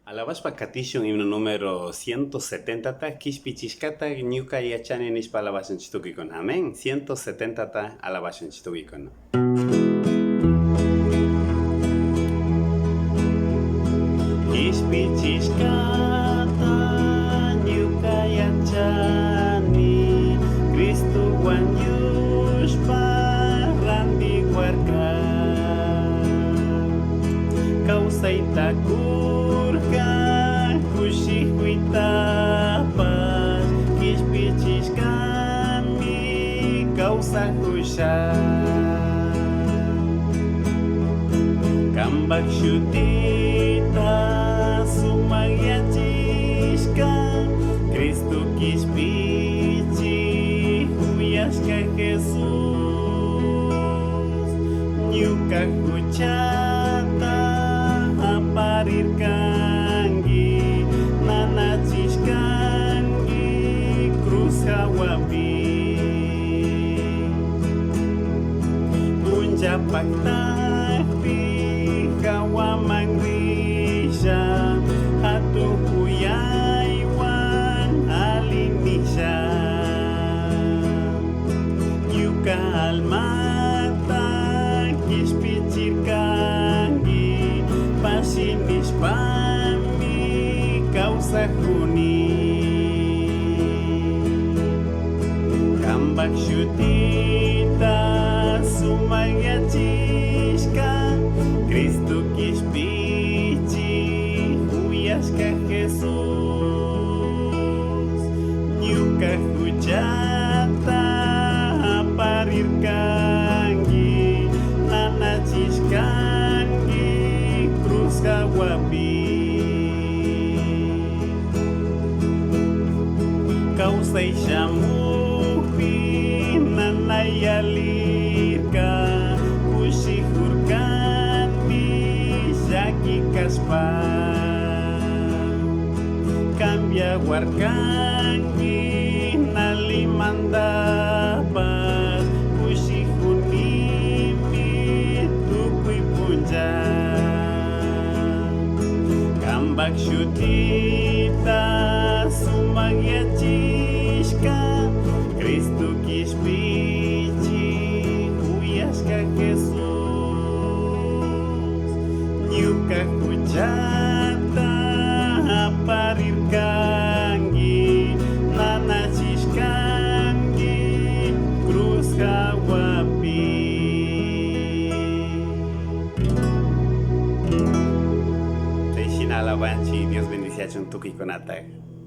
Alabaspa Catishon himno número 170 Kishpichishkata Ñuka Yachane Nishpa Alabashan Chitukikon. Amén. 170 Alabashan Chitukikon. Kishpichishkata Ñuka Yachane Cristo Juan Yushpa Randi Huarca Causaita Kushikuitapas Kishpichishkami Causa Kusha Kambak Shutita Sumagyachishka Cristo Kishpichi Huyashka Jesus Ñuka Kuchata Aparirkangi Nanachishkangi Cruz Hawapi Punja Paktapi Hawamangrisha Hatu Huyaiwan Alinisha Yuka Almata Kishpichirkangi Pasinishpami Causa Juni Kambak Shutita Sumagyachishka Cristo Kishpichi Huyashka Jesus Ñuka Huchata Aparirkangi Nanachishkangi Cruz Hawapi Causa Ishamupi Nanayalirka Kushihurkanmi Shaki Kaspa Cambia Huarkangi Nalimandapas Kushihunimi Tukui Punja Kambak Shutita Sumagyachishka Cristo Kishpichi Huyashka Jesus Ñuka Huchata Aparirkangi Nanachishkangi Cruz Hawapi Alabanchi, Dios bendice a Chuntuki con ataque.